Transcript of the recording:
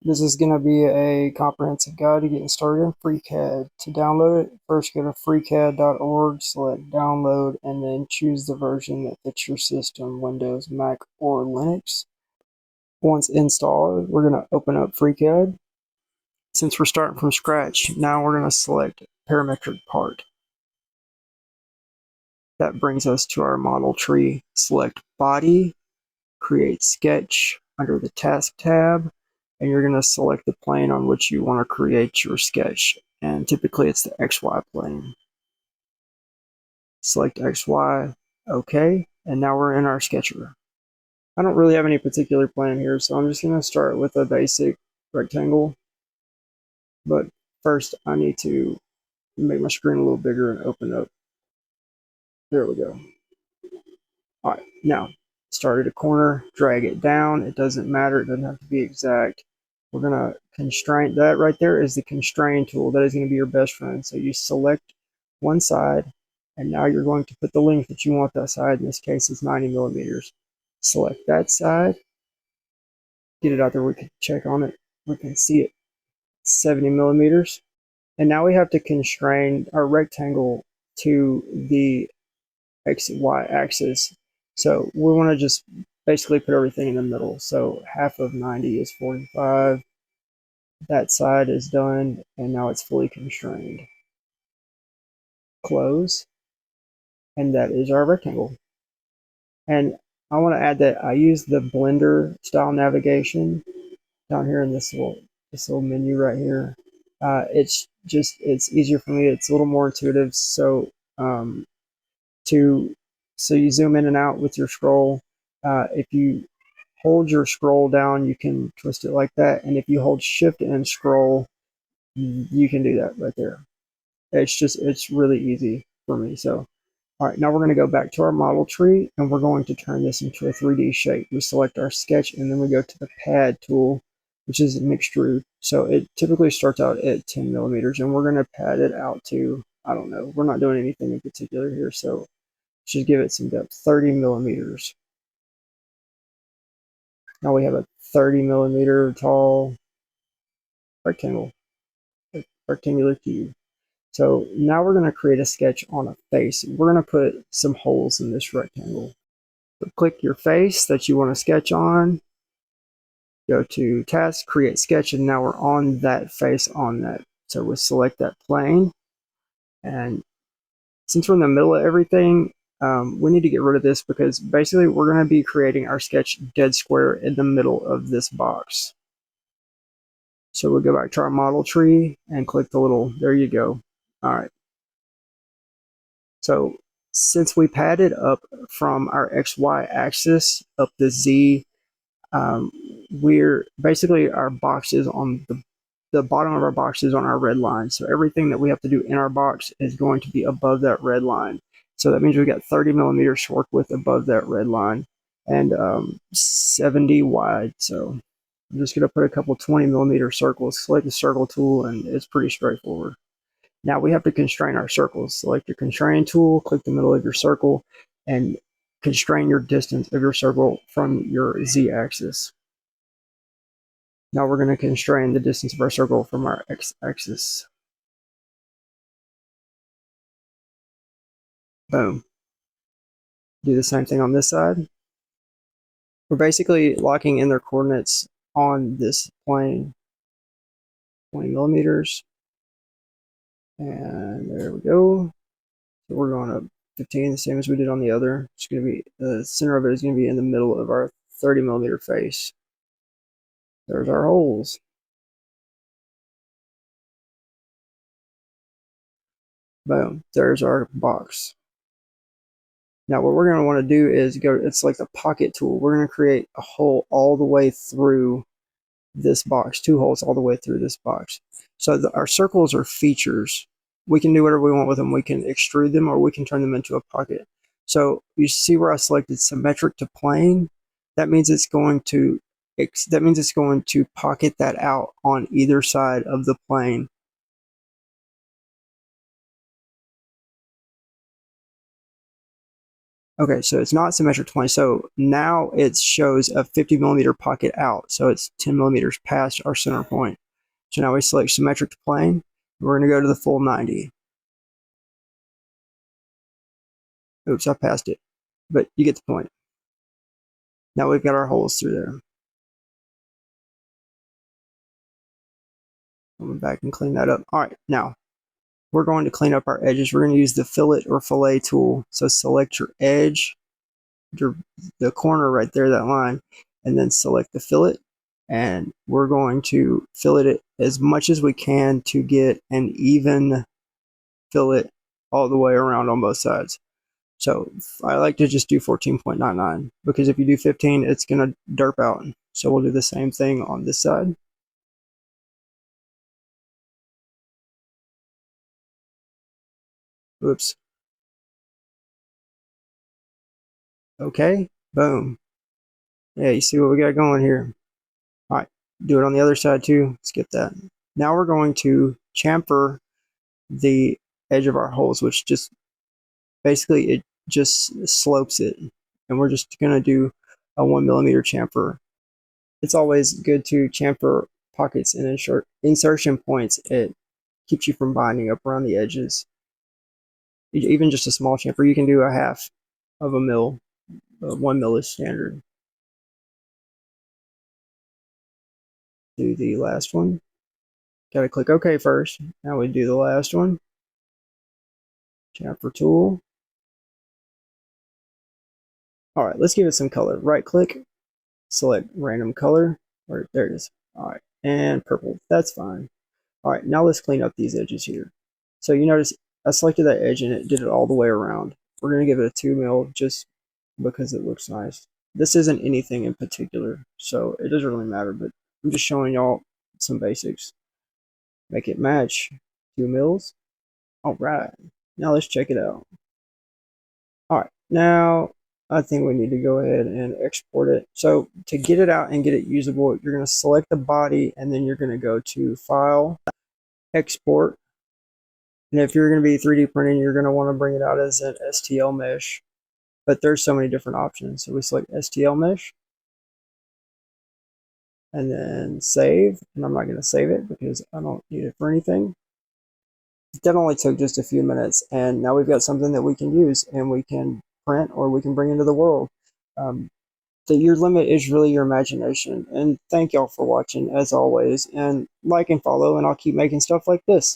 This is going to be a comprehensive guide to getting started in FreeCAD. To download it, first go to freecad.org, select download, and then choose the version that fits your system, Windows, Mac, or Linux. Once installed, we're going to open up FreeCAD. Since we're starting from scratch, now we're going to select parametric part. That brings us to our model tree. Select body, create sketch under the task tab, and you're going to select the plane on which you want to create your sketch, and typically it's the XY plane. Select XY, OK, and now we're in our sketcher. I don't really have any particular plan here, so I'm just going to start with a basic rectangle, but first I need to make my screen a little bigger and open up. There we go. All right, now start at a corner, drag it down. It doesn't matter, it doesn't have to be exact. We're going to constrain that right there is the constrain tool. That is going to be your best friend. So you select one side, and now you're going to put the length that you want that side. In this case, it's 90 millimeters. Select that side, get it out there. We can check on it. We can see it, 70 millimeters. And now we have to constrain our rectangle to the XY axis. So we want to just basically put everything in the middle. So half of 90 is 45. That side is done, and now it's fully constrained. Close, and that is our rectangle. And I want to add that I use the Blender style navigation down here in this little menu right here. It's easier for me. It's a little more intuitive. So you zoom in and out with your scroll. If you hold your scroll down, you can twist it like that, and if you hold shift and scroll, you can do that right there. It's really easy for me. So all right, now we're going to go back to our model tree, and we're going to turn this into a 3D shape. We select our sketch, and then we go to the pad tool, which is an extrude. So it typically starts out at 10 millimeters, and we're going to pad it out to, I don't know, we're not doing anything in particular here, so just give it some depth, 30 millimeters. Now we have a 30 millimeter tall rectangle, rectangular cube. So now we're going to create a sketch on a face. We're going to put some holes in this rectangle. So click your face that you want to sketch on. Go to task, create sketch, and now we're on that face on that. So we'll select that plane. And since we're in the middle of everything, we need to get rid of this because basically we're going to be creating our sketch dead square in the middle of this box. So we'll go back to our model tree and click the little, there you go. All right. So since we padded up from our XY axis up the Z, we're basically our box is on the bottom of our box is on our red line. So everything that we have to do in our box is going to be above that red line. So that means we got 30 millimeters to work with above that red line and 70 wide. So I'm just going to put a couple 20 millimeter circles, select the circle tool, and it's pretty straightforward. Now we have to constrain our circles. Select your constrain tool, click the middle of your circle, and constrain your distance of your circle from your Z-axis. Now we're going to constrain the distance of our circle from our X-axis. Boom. Do the same thing on this side. We're basically locking in their coordinates on this plane. 20 millimeters. And there we go. So we're going up 15, the same as we did on the other. It's going to be, the center of it is going to be in the middle of our 30 millimeter face. There's our holes. Boom, there's our box. Now what we're going to want to do is go, it's like the pocket tool. We're going to create a hole all the way through this box, 2 holes all the way through this box. So our circles are features. We can do whatever we want with them. We can extrude them or we can turn them into a pocket. So you see where I selected symmetric to plane? That means it's going to pocket that out on either side of the plane. Okay, so it's not symmetric 20. So now it shows a 50 millimeter pocket out. So it's 10 millimeters past our center point. So now we select symmetric to plane. We're going to go to the full 90. Oops, I passed it. But you get the point. Now we've got our holes through there. Come back and clean that up. All right, now we're going to clean up our edges. We're going to use the fillet or fillet tool. So select your edge, the corner right there, that line, and then select the fillet. And we're going to fillet it as much as we can to get an even fillet all the way around on both sides. So I like to just do 14.99 because if you do 15, it's going to derp out. So we'll do the same thing on this side. Oops. Okay, boom. Yeah, you see what we got going here. All right, do it on the other side too. Skip that. Now we're going to chamfer the edge of our holes, which just basically it just slopes it. And we're just going to do a 1 millimeter chamfer. It's always good to chamfer pockets and insertion points. It keeps you from binding up around the edges. Even just a small chamfer, you can do a half of a mil. 1 mil is standard. Do the last one. Gotta click OK first. Now we do the last one. Chamfer tool. All right, let's give it some color. Right click, select random color. Or there it is. All right, and purple. That's fine. All right, now let's clean up these edges here. So you notice I selected that edge and it did it all the way around. We're gonna give it a 2 mil just because it looks nice. This isn't anything in particular, so it doesn't really matter, but I'm just showing y'all some basics. Make it match 2 mils. All right, now let's check it out. All right, now I think we need to go ahead and export it. So to get it out and get it usable, you're going to select the body and then you're going to go to File, Export. And if you're going to be 3D printing, you're going to want to bring it out as an STL mesh. But there's so many different options. So we select STL mesh and then save. And I'm not going to save it because I don't need it for anything. That only took just a few minutes, and now we've got something that we can use and we can print or we can bring into the world. Your limit is really your imagination. And thank y'all for watching as always, and like and follow, and I'll keep making stuff like this.